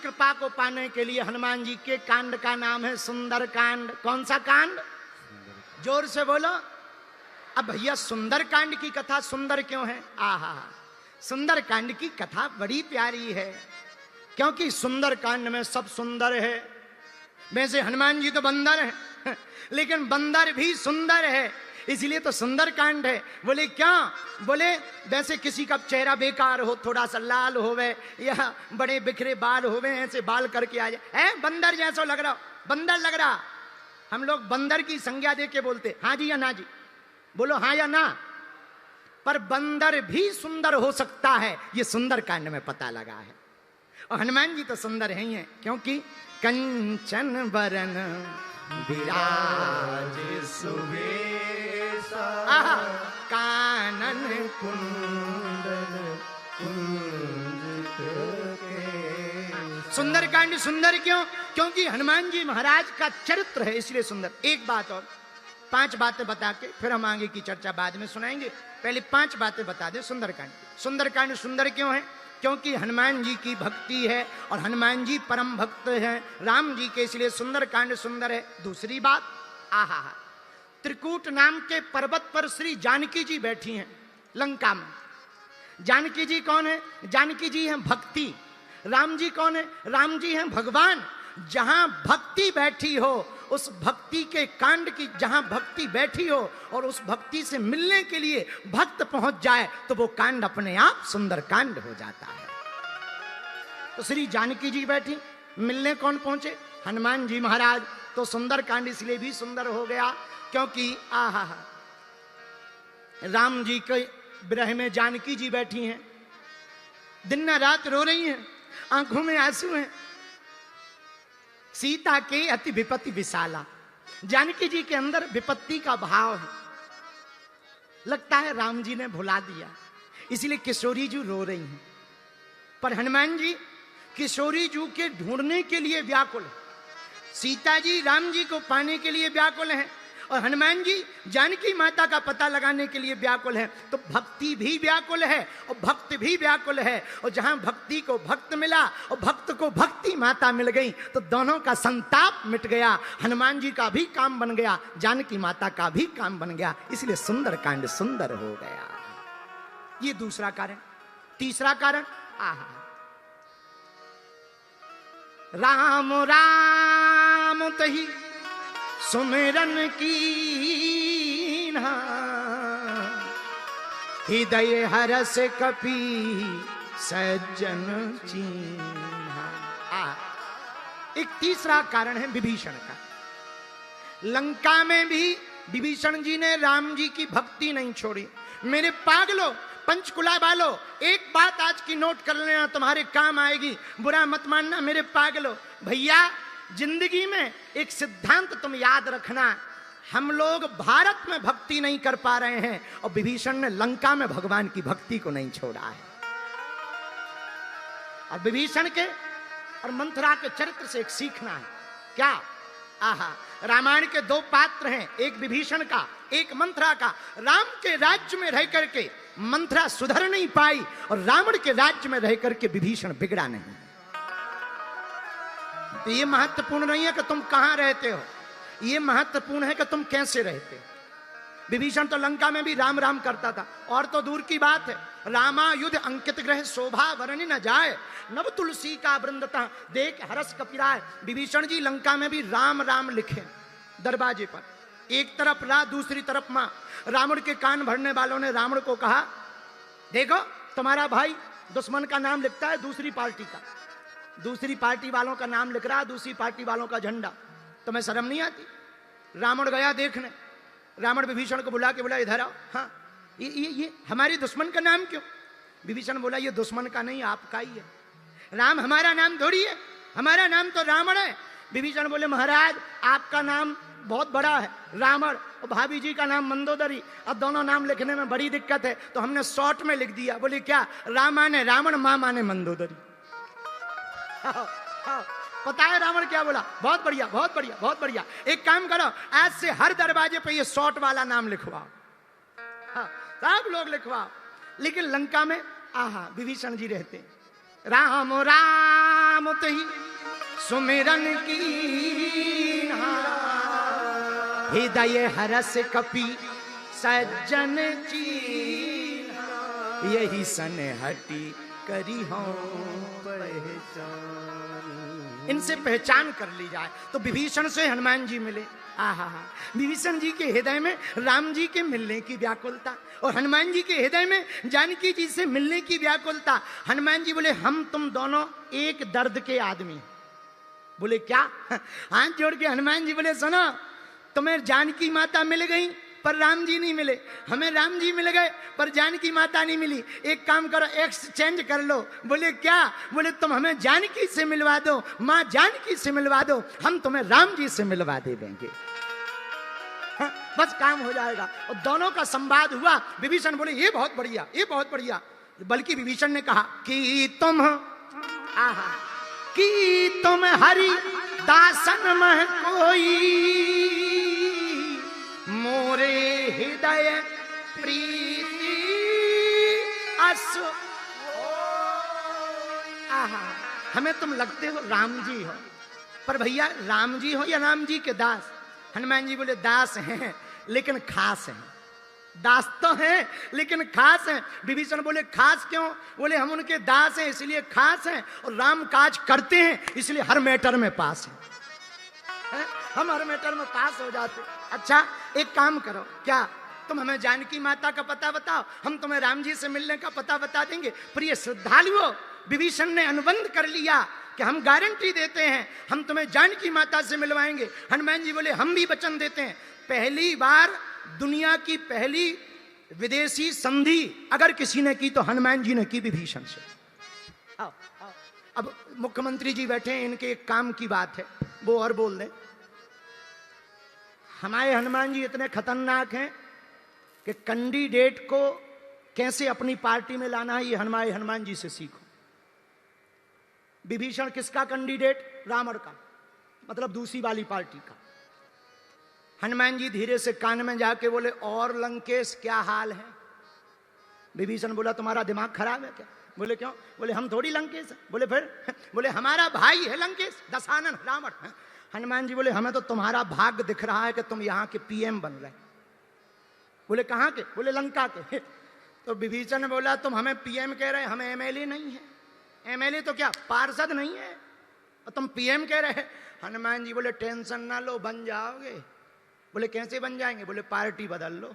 कृपा को पाने के लिए हनुमान जी के कांड का नाम है सुंदर कांड। कौन सा कांड? जोर से बोलो। अब भैया सुंदर कांड की कथा सुंदर क्यों है? आहा, सुंदर कांड की कथा बड़ी प्यारी है, क्योंकि सुंदर कांड में सब सुंदर है। वैसे हनुमान जी तो बंदर हैं, लेकिन बंदर भी सुंदर है, इसलिए तो सुंदर कांड है। बोले क्या? बोले वैसे किसी का चेहरा बेकार हो, थोड़ा सा लाल होवे या बड़े बिखरे बाल होवे, ऐसे बाल करके आ जाए, बंदर जैसा लग रहा, बंदर लग रहा। हम लोग बंदर की संज्ञा दे के बोलते हाँ जी या ना जी, बोलो हाँ या ना। पर बंदर भी सुंदर हो सकता है, ये सुंदर कांड में पता लगा है। और हनुमान जी तो सुंदर हैं ही हैं, क्योंकि कंचन वरन विराज सुबेसा कानन कुंडल कुंजित के। सुंदर कांड सुंदर क्यों? क्योंकि हनुमान जी महाराज का चरित्र है, इसलिए सुंदर। एक बात और, 5 बातें बता के फिर हम आगे की चर्चा बाद में सुनाएंगे। पहले 5 बातें बता दे सुंदरकांड। सुंदरकांड सुंदर क्यों है? क्योंकि हनुमान जी की भक्ति है और हनुमान जी परम भक्त हैं राम जी के, इसलिए सुंदरकांड सुंदर है। दूसरी बात, आहा, त्रिकूट नाम के पर्वत पर श्री जानकी जी बैठी हैं लंका में। जानकी जी कौन है? जानकी जी हैं भक्ति। राम जी कौन है? राम जी हैं भगवान। जहां भक्ति बैठी हो, उस भक्ति के कांड की, जहां भक्ति बैठी हो और उस भक्ति से मिलने के लिए भक्त पहुंच जाए, तो वो कांड अपने आप सुंदर कांड हो जाता है। तो श्री जानकी जी बैठी, मिलने कौन पहुंचे? हनुमान जी महाराज। तो सुंदर कांड इसलिए भी सुंदर हो गया क्योंकि आहा, राम जी के विरह में जानकी जी बैठी हैं, दिन रात रो रही हैं, आंखों में आंसू हैं। सीता के अति विपत्ति विशाला, जानकी जी के अंदर विपत्ति का भाव है। लगता है राम जी ने भुला दिया, इसलिए किशोरी जी रो रही हैं। पर हनुमान जी किशोरी जी के ढूंढने के लिए व्याकुल है। सीता जी राम जी को पाने के लिए व्याकुल हैं और हनुमान जी जानकी माता का पता लगाने के लिए व्याकुल है। तो भक्ति भी व्याकुल है और भक्त भी व्याकुल है, और जहां भक्ति को भक्त मिला और भक्त को भक्ति माता मिल गई, तो दोनों का संताप मिट गया। हनुमान जी का भी काम बन गया, जानकी माता का भी काम बन गया, इसलिए सुंदर कांड सुंदर हो गया। ये दूसरा कारण। तीसरा कारण, आहा, राम राम तही सुमिरन की हृदय हरस कपि सज्जन चीन्हा। एक तीसरा कारण है विभीषण का। लंका में भी विभीषण जी ने राम जी की भक्ति नहीं छोड़ी। मेरे पागलों, पंचकुला वालों, एक बात आज की नोट कर लेना, तुम्हारे काम आएगी, बुरा मत मानना मेरे पागलों। भैया जिंदगी में एक सिद्धांत तुम याद रखना, हम लोग भारत में भक्ति नहीं कर पा रहे हैं और विभीषण ने लंका में भगवान की भक्ति को नहीं छोड़ा है। और विभीषण के और मंथरा के चरित्र से एक सीखना है। क्या? आहा, रामायण के 2 पात्र हैं, एक विभीषण का, एक मंथरा का। राम के राज्य में रह करके मंथरा सुधर नहीं पाई और रावण के राज्य में रह करके विभीषण बिगड़ा नहीं। तो ये महत्वपूर्ण नहीं है कि तुम कहां रहते हो, ये महत्वपूर्ण है कि तुम कैसे रहते हो। विभीषण तो लंका में भी राम राम करता था, और तो दूर की बात है, रामा युद्ध अंकित ग्रह शोभा वर्णि न जाए, नव तुलसी का वृंदता देख हरस कपिराय। विभीषण जी लंका में भी राम राम लिखे दरवाजे पर, एक तरफ रा दूसरी तरफ मां। रावण के कान भरने वालों ने रावण को कहा, देखो तुम्हारा भाई दुश्मन का नाम लिखता है दूसरी पार्टी का, दूसरी पार्टी वालों का नाम लिख रहा है, दूसरी पार्टी वालों का झंडा, तुम्हें शर्म नहीं आती? रावण गया देखने, रावण विभीषण को बुला के बोला, इधर आओ। हाँ, ये हमारी दुश्मन का नाम क्यों? विभीषण बोला, ये दुश्मन का नहीं, आपका ही है। राम हमारा नाम थोड़ी है, हमारा नाम तो रावण है। विभीषण बोले, महाराज आपका नाम बहुत बड़ा है रावण, और भाभी जी का नाम मंदोदरी, अब दोनों नाम लिखने में बड़ी दिक्कत है, तो हमने शॉर्ट में लिख दिया। बोले क्या? राम माने रावण, मां माने मंदोदरी। पता है रावण क्या बोला? बहुत बढ़िया, बहुत बढ़िया, बहुत बढ़िया, एक काम करो, आज से हर दरवाजे पे ये शॉर्ट वाला नाम लिखवाओ। सब लोग लिखवाओ। लेकिन लंका में आहा विभीषण जी रहते, राम राम नाम तही सुमिरन की, हृदय हरस कपि सज्जन चीन्हा, यही सन हटी करी हो पहचान। इनसे पहचान कर ली जाए तो विभीषण से हनुमान जी मिले। आहा, विभीषण जी के हृदय में राम जी के मिलने की व्याकुलता और हनुमान जी के हृदय में जानकी जी से मिलने की व्याकुलता। हनुमान जी बोले हम तुम दोनों एक दर्द के आदमी। बोले क्या? हाथ जोड़ के हनुमान जी बोले सुनो, तुम्हें जानकी माता मिल गई पर राम जी नहीं मिले, हमें राम जी मिल गए पर जानकी माता नहीं मिली। एक काम करो, एक्सचेंज कर लो। बोले क्या? बोले तुम हमें जानकी से मिलवा दो, माँ जानकी से मिलवा दो, हम तुम्हें राम जी से मिलवा दे देंगे। हाँ, बस काम हो जाएगा। और दोनों का संवाद हुआ। विभीषण बोले ये बहुत बढ़िया, ये बहुत बढ़िया। बल्कि विभीषण ने कहा कि तुम हरि दासन मह कोई, मोरे हृदय प्रीति असो। हमें तुम लगते हो राम जी हो, पर भैया राम जी हो या राम जी के दास? हनुमान जी बोले दास हैं लेकिन खास हैं। दास तो हैं लेकिन खास हैं। विभीषण बोले खास क्यों? बोले हम उनके दास हैं इसलिए खास हैं, और राम काज करते हैं इसलिए हर मैटर में पास हैं। हम हर मैटर में पास हो जाते। अच्छा एक काम करो, क्या तुम हमें जानकी माता का पता बताओ, हम तुम्हें राम जी से मिलने का पता बता देंगे। प्रिय श्रद्धालुओं, विभीषण ने अनुबंध कर लिया कि हम गारंटी देते हैं हम तुम्हें जानकी माता से मिलवाएंगे। हनुमान जी बोले हम भी वचन देते हैं। पहली बार दुनिया की पहली विदेशी संधि अगर किसी ने की तो हनुमान जी ने की विभीषण से। आओ, आओ। अब मुख्यमंत्री जी बैठे हैं, इनके एक काम की बात है वो और बोल दें। हमारे हनुमान जी इतने खतरनाक हैं कि कैंडिडेट को कैसे अपनी पार्टी में लाना है ये हमारे हनुमान जी से सीखो। विभीषण किसका कैंडिडेट? रावण का, मतलब दूसरी वाली पार्टी का। हनुमान जी धीरे से कान में जाके बोले और लंकेश क्या हाल है? विभीषण बोला तुम्हारा दिमाग खराब है क्या? बोले क्यों? बोले हम थोड़ी लंकेश है। बोले फिर? बोले हमारा भाई है लंकेश, दशानन रावण। हनुमान जी बोले हमें तो तुम्हारा भाग्य दिख रहा है कि तुम यहाँ के पीएम बन रहे। बोले कहाँ के? बोले लंका के। तो विभीषण ने बोला तुम हमें पीएम कह रहे, हमें एमएलए नहीं है। एमएलए तो क्या पार्षद नहीं है, और तुम पीएम कह रहे। हनुमान जी बोले टेंशन ना लो, बन जाओगे। बोले कैसे बन जाएंगे? बोले पार्टी बदल लो।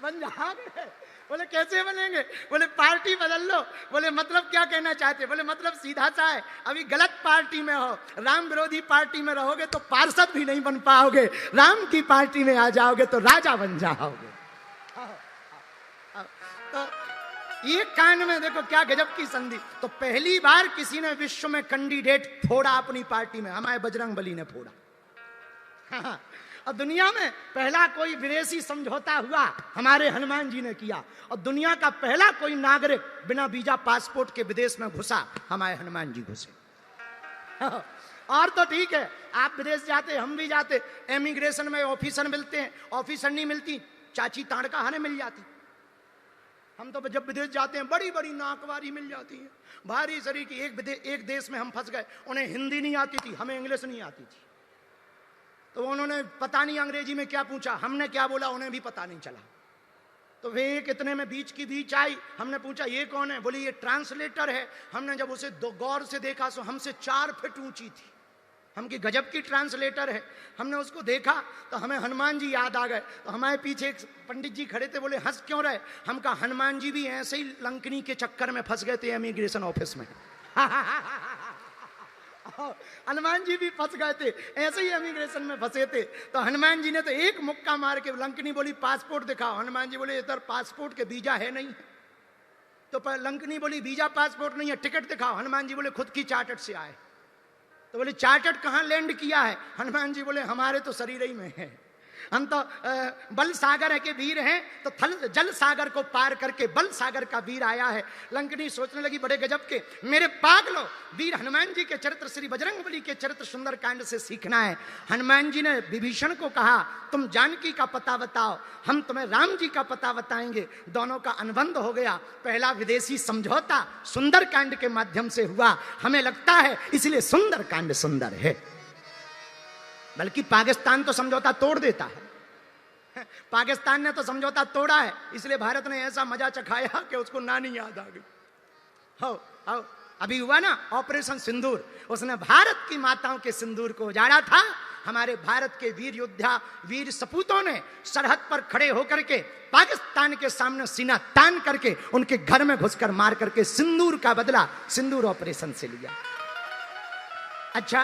बन जाओगे? बोले कैसे बनेंगे? बोले पार्टी बदल लो। बोले मतलब क्या कहना चाहते? बोले मतलब सीधा सा है, अभी गलत पार्टी में हो, राम विरोधी पार्टी में रहोगे तो पार्षद भी नहीं बन पाओगे, राम की पार्टी में आ जाओगे तो राजा बन जाओगे। तो ये कान में देखो क्या गजब की संधि। तो पहली बार किसी ने विश्व में कैंडिडेट फोड़ा अपनी पार्टी में, हमारे बजरंगबली ने फोड़ा। और दुनिया में पहला कोई विदेशी समझौता हुआ हमारे हनुमान जी ने किया, और दुनिया का पहला कोई नागरिक बिना वीजा पासपोर्ट के विदेश में घुसा, हमारे हनुमान जी घुसे। और तो ठीक है आप विदेश जाते, हम भी जाते, इमिग्रेशन में ऑफिसर मिलते हैं, ऑफिसर नहीं मिलती, चाची ताड़का हमें मिल जाती। हम तो जब विदेश जाते हैं बड़ी बड़ी नाकवारी मिल जाती है, भारी सरी की। एक देश में हम फंस गए, उन्हें हिंदी नहीं आती थी, हमें इंग्लिश नहीं आती थी, तो उन्होंने पता नहीं अंग्रेजी में क्या पूछा, हमने क्या बोला उन्हें भी पता नहीं चला। तो वे कितने में बीच की बीच आई, हमने पूछा ये कौन है? बोले ये ट्रांसलेटर है। हमने जब उसे गौर से देखा तो हमसे 4 फीट ऊंची थी, हम की गजब की ट्रांसलेटर है। हमने उसको देखा तो हमें हनुमान जी याद आ गए। तो हमारे पीछे एक पंडित जी खड़े थे, बोले हंस क्यों रहे? हम कहा हनुमान जी भी ऐसे ही लंकनी के चक्कर में फंस गए थे इमिग्रेशन ऑफिस में। हनुमान जी भी फंस गए थे, ऐसे ही इमिग्रेशन में फंसे थे। तो हनुमान जी ने तो एक मुक्का मार के, लंकनी बोली पासपोर्ट दिखाओ। हनुमान जी बोले इधर पासपोर्ट के वीजा है नहीं। तो लंकनी बोली वीजा पासपोर्ट नहीं है, टिकट दिखाओ। हनुमान जी बोले खुद की चार्टर्ड से आए। तो बोले चार्टर्ड कहाँ लैंड किया है? हनुमान जी बोले हमारे तो शरीर ही में है। हम तो बल सागर के वीर हैं, तो थल जल सागर को पार करके बल सागर का वीर आया है। लंकनी सोचने लगी बड़े गजब के, मेरे पागलो, वीर हनुमान जी के चरित्र, श्री बजरंगबली के चरित्र सुंदरकांड से सीखना है। हनुमान जी ने विभीषण को कहा तुम जानकी का पता बताओ, हम तुम्हें राम जी का पता बताएंगे। दोनों का अनुबंध हो गया। पहला विदेशी समझौता सुंदरकांड के माध्यम से हुआ, हमें लगता है इसलिए सुंदरकांड सुंदर है। बल्कि पाकिस्तान तो समझौता तोड़ देता है, पाकिस्तान ने तो समझौता तोड़ा है, इसलिए भारत ने ऐसा मजा चखाया कि उसको नानी याद आ गई। हो अभी हुआ ना ऑपरेशन सिंदूर, उसने भारत की माताओं के सिंदूर को उजाड़ा था। हमारे भारत के वीर योद्धा, वीर सपूतों ने सरहद पर खड़े होकर के पाकिस्तान के सामने सीना तान करके उनके घर में घुसकर मार करके सिंदूर का बदला सिंदूर ऑपरेशन से लिया। अच्छा,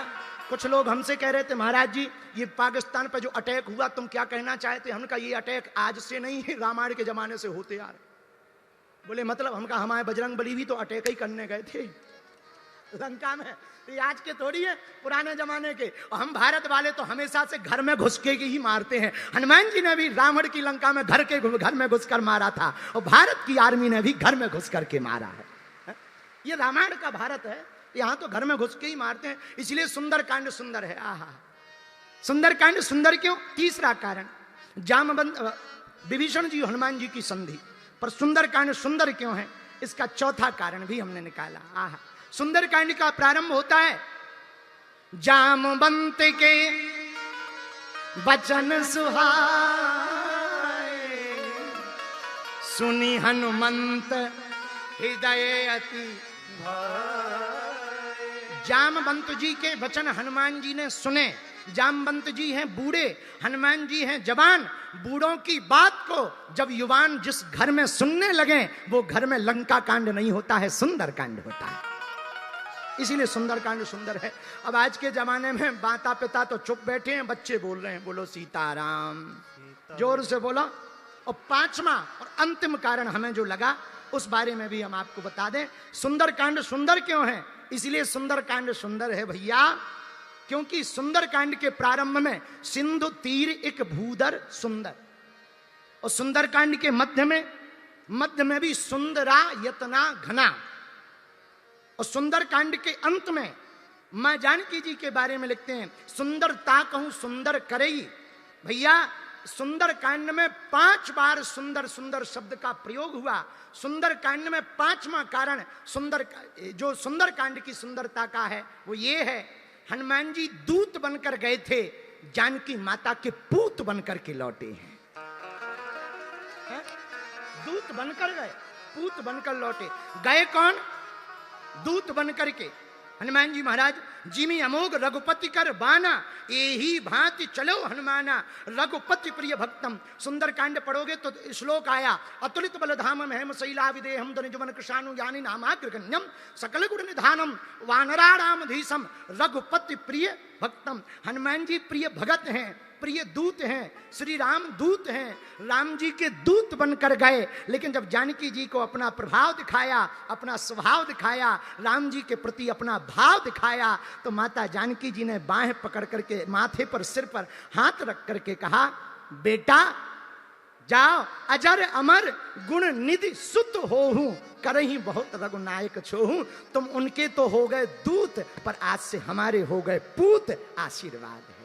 कुछ लोग हमसे कह रहे थे महाराज जी ये पाकिस्तान पर जो अटैक हुआ तुम क्या कहना चाहते? हमने कहा ये अटैक आज से नहीं है, रामायण के जमाने से होते आ रहे। बोले मतलब? हम कहा हमारे बजरंगबली भी तो अटैक ही करने गए थे लंका में, तो आज के थोड़ी है, पुराने जमाने के। और हम भारत वाले तो हमेशा से घर में घुस के ही मारते हैं। हनुमान जी ने भी रावण की लंका में घर में घुसकर मारा था, और भारत की आर्मी ने भी घर में घुस करके मारा है। ये रामायण का भारत है, यहां तो घर में घुस के ही मारते हैं, इसलिए सुंदरकांड सुंदर है। आहा, सुंदरकांड सुंदर क्यों? तीसरा कारण, जामवंत विभीषण जी हनुमान जी की संधि, पर सुंदरकांड सुंदर क्यों है इसका चौथा कारण भी हमने निकाला। आहा, सुंदरकांड का प्रारंभ होता है जामवंत के वचन सुहाए, सुनी हनुमंत हृदय अति जामवंत जी के वचन हनुमान जी ने सुने। जामवंत जी हैं बूढ़े, हनुमान जी हैं जवान। बूढ़ों की बात को जब युवान जिस घर में सुनने लगे वो घर में लंका कांड नहीं होता है, सुंदर कांड होता है। इसीलिए सुंदरकांड सुंदर है। अब आज के जमाने में माता पिता तो चुप बैठे हैं, बच्चे बोल रहे हैं बोलो सीताराम, जोर से बोलो। और पांचवा और अंतिम कारण हमें जो लगा उस बारे में भी हम आपको बता दें। सुंदरकांड सुंदर क्यों है? इसलिए सुंदरकांड सुंदर है भैया क्योंकि सुंदरकांड के प्रारंभ में सिंधु तीर एक भूधर सुंदर, और सुंदरकांड के मध्य में भी सुंदरा यतना घना, और सुंदरकांड के अंत में मां जानकी जी के बारे में लिखते हैं सुंदरता कहूं सुंदर करई। भैया सुंदरकांड में 5 बार सुंदर सुंदर शब्द का प्रयोग हुआ। सुंदरकांड में 5वां कारण जो सुंदरकांड की सुंदरता का है वो ये है, हनुमान जी दूत बनकर गए थे, जानकी माता के पूत बनकर के लौटे हैं। दूत बनकर गए, पूत बनकर लौटे। गए कौन? दूत बनकर के। हनुमान जी महाराज जिमी अमोघ रघुपति कर बाना, यही भांति चलो हनुमाना, रघुपति प्रिय भक्तम। सुंदरकांड पढ़ोगे तो श्लोक आया, अतुलित बलधाम महम शैला विदेहम धनुजुमन कृषाणु ज्ञानी नामाग्रगण्यम सकल गुण निधानम वानराणामधीशम रघुपति प्रिय भक्तम। हनुमान जी प्रिय भगत हैं, प्रिय दूत हैं, श्री राम दूत हैं, राम जी के दूत बनकर गए। लेकिन जब जानकी जी को अपना प्रभाव दिखाया, अपना स्वभाव दिखाया, राम जी के प्रति अपना भाव दिखाया, तो माता जानकी जी ने बाहें पकड़ करके माथे पर सिर पर हाथ रख करके कहा बेटा जाओ, अजर अमर गुण निधि सुत होहूं, करही बहुत रघुनायक छोहूं। तुम उनके तो हो गए दूत, पर आज से हमारे हो गए पूत, आशीर्वाद है।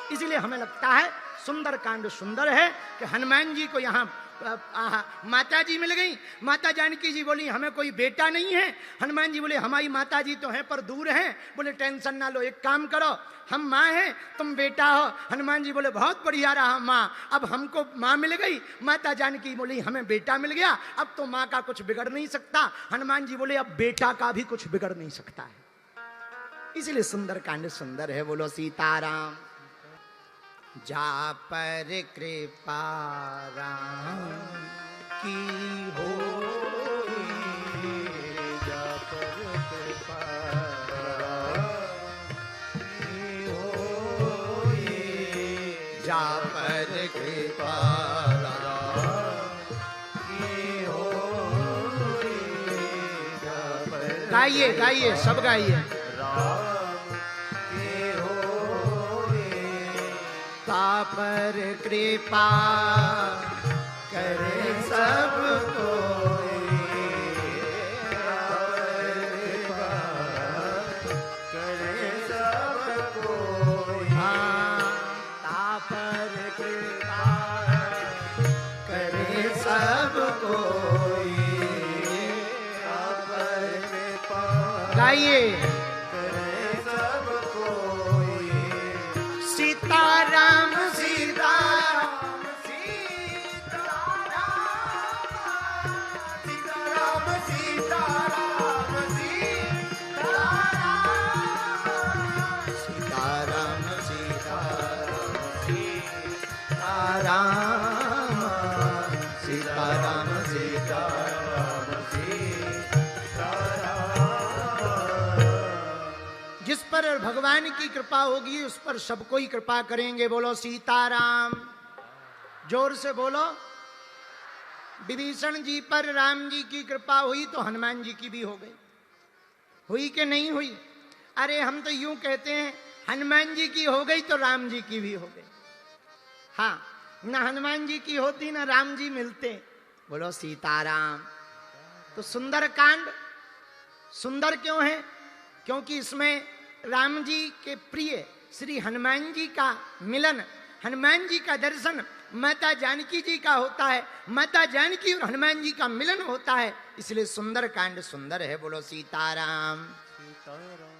इसीलिए हमें लगता है सुंदरकांड सुंदर है कि हनुमान जी को यहाँ माता जी मिल गई। माता जानकी जी बोली हमें कोई बेटा नहीं है। हनुमान जी बोले हमारी माता जी तो हैं पर दूर हैं। बोले टेंशन ना लो, एक काम करो, हम माँ हैं तुम बेटा हो। हनुमान जी बोले बहुत बढ़िया रहा माँ, अब हमको माँ मिल गई। माता जानकी बोली हमें बेटा मिल गया, अब तो माँ का कुछ बिगड़ नहीं सकता। हनुमान जी बोले अब बेटा का भी कुछ बिगड़ नहीं सकता है। इसलिए सुंदरकांड सुंदर है। बोलो सीताराम। जा पर कृपा राम की हो, जा पर कृपा राम की हो, जा पर कृपा राम की हो। गाइए गाइए सब गाइए। ताप पर कृपा करे सब कोई, करे सब कोई, ता पर कृपा करे सब कोई। गाइए सीताराम सीताराम सीताराम सीताराम सीताराम सीताराम सीताराम सीताराम जिस पर भगवान की कृपा होगी उस पर सबको ही कृपा करेंगे। बोलो सीताराम, जोर से बोलो। विभीषण जी पर राम जी की कृपा हुई तो हनुमान जी की भी हो गई, हुई कि नहीं हुई? अरे हम तो यूं कहते हैं हनुमान जी की हो गई तो राम जी की भी हो गई। हाँ, ना हनुमान जी की होती ना राम जी मिलते। बोलो सीताराम। तो सुंदर कांड सुंदर क्यों है? क्योंकि इसमें राम जी के प्रिय श्री हनुमान जी का मिलन, हनुमान जी का दर्शन माता जानकी जी का होता है। माता जानकी और हनुमान जी का मिलन होता है, इसलिए सुंदर कांड सुंदर है। बोलो सीताराम। सीताराम।